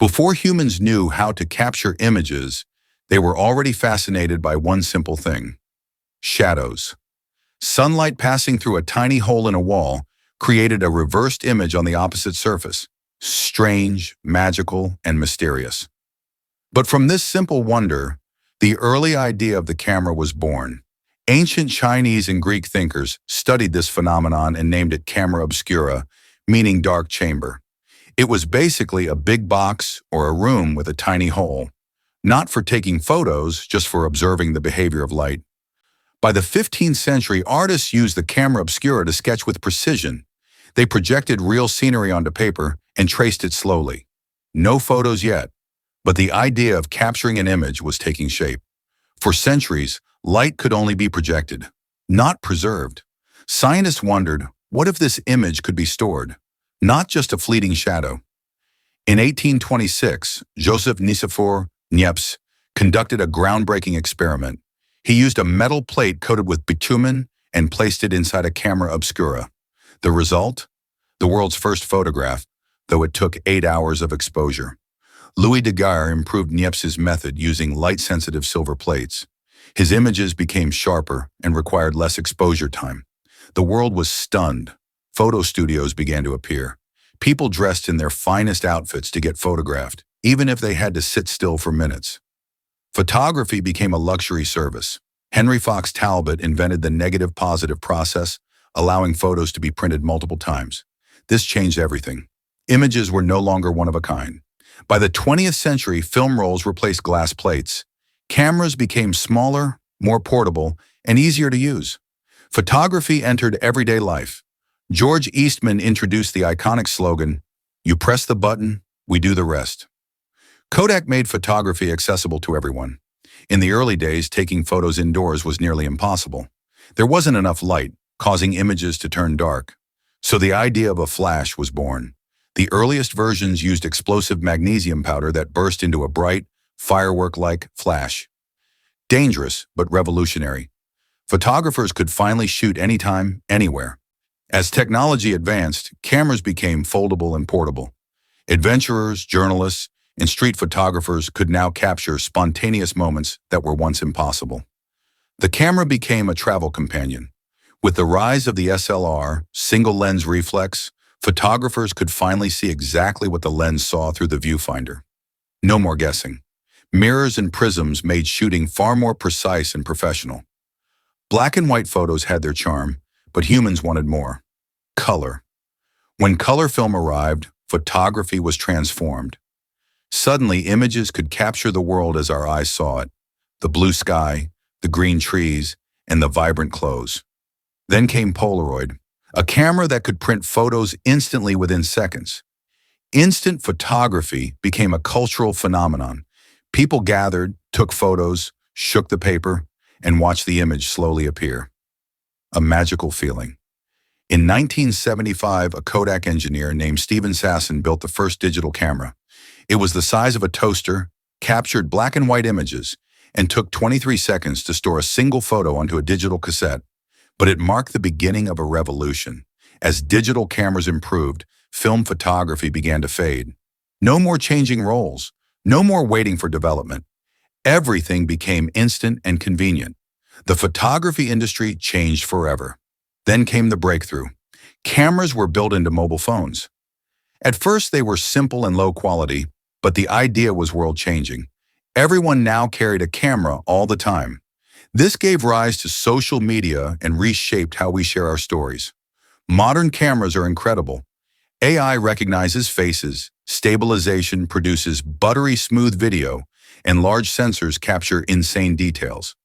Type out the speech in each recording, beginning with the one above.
Before humans knew how to capture images, they were already fascinated by one simple thing: shadows. Sunlight passing through a tiny hole in a wall created a reversed image on the opposite surface. Strange, magical, and mysterious. But from this simple wonder, the early idea of the camera was born. Ancient Chinese and Greek thinkers studied this phenomenon and named it camera obscura, meaning dark chamber. It was basically a big box or a room with a tiny hole, not for taking photos, just for observing the behavior of light. By the 15th century, artists used the camera obscura to sketch with precision. They projected real scenery onto paper and traced it slowly. No photos yet, but the idea of capturing an image was taking shape. For centuries, light could only be projected, not preserved. Scientists wondered, what if this image could be stored, not just a fleeting shadow? In 1826, Joseph Nicephore Niepce conducted a groundbreaking experiment. He used a metal plate coated with bitumen and placed it inside a camera obscura. The result? The world's first photograph, though it took 8 hours of exposure. Louis Daguerre improved Niepce's method using light-sensitive silver plates. His images became sharper and required less exposure time. The world was stunned. Photo studios began to appear. People dressed in their finest outfits to get photographed, even if they had to sit still for minutes. Photography became a luxury service. Henry Fox Talbot invented the negative-positive process, allowing photos to be printed multiple times. This changed everything. Images were no longer one of a kind. By the 20th century, film rolls replaced glass plates. Cameras became smaller, more portable, and easier to use. Photography entered everyday life. George Eastman introduced the iconic slogan, "You press the button, we do the rest." Kodak made photography accessible to everyone. In the early days, taking photos indoors was nearly impossible. There wasn't enough light, causing images to turn dark. So the idea of a flash was born. The earliest versions used explosive magnesium powder that burst into a bright, firework-like flash. Dangerous, but revolutionary. Photographers could finally shoot anytime, anywhere. As technology advanced, cameras became foldable and portable. Adventurers, journalists, and street photographers could now capture spontaneous moments that were once impossible. The camera became a travel companion. With the rise of the SLR, single-lens reflex, photographers could finally see exactly what the lens saw through the viewfinder. No more guessing. Mirrors and prisms made shooting far more precise and professional. Black and white photos had their charm, but humans wanted more. Color. When color film arrived, photography was transformed. Suddenly, images could capture the world as our eyes saw it: the blue sky, the green trees, and the vibrant clothes. Then came Polaroid, a camera that could print photos instantly within seconds. Instant photography became a cultural phenomenon. People gathered, took photos, shook the paper, and watched the image slowly appear. A magical feeling. In 1975, a Kodak engineer named Stephen Sasson built the first digital camera. It was the size of a toaster, captured black and white images, and took 23 seconds to store a single photo onto a digital cassette. But it marked the beginning of a revolution. As digital cameras improved, film photography began to fade. No more changing rolls, no more waiting for development. Everything became instant and convenient. The photography industry changed forever. Then came the breakthrough. Cameras were built into mobile phones. At first, they were simple and low quality, but the idea was world-changing. Everyone now carried a camera all the time. This gave rise to social media and reshaped how we share our stories. Modern cameras are incredible. AI recognizes faces, stabilization produces buttery smooth video, and large sensors capture insane details.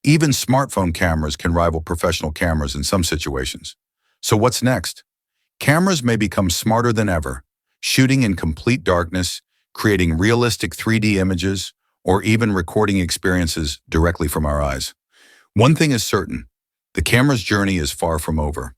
Even smartphone cameras can rival professional cameras in some situations. So what's next? Cameras may become smarter than ever, shooting in complete darkness, creating realistic 3D images, or even recording experiences directly from our eyes. One thing is certain: the camera's journey is far from over.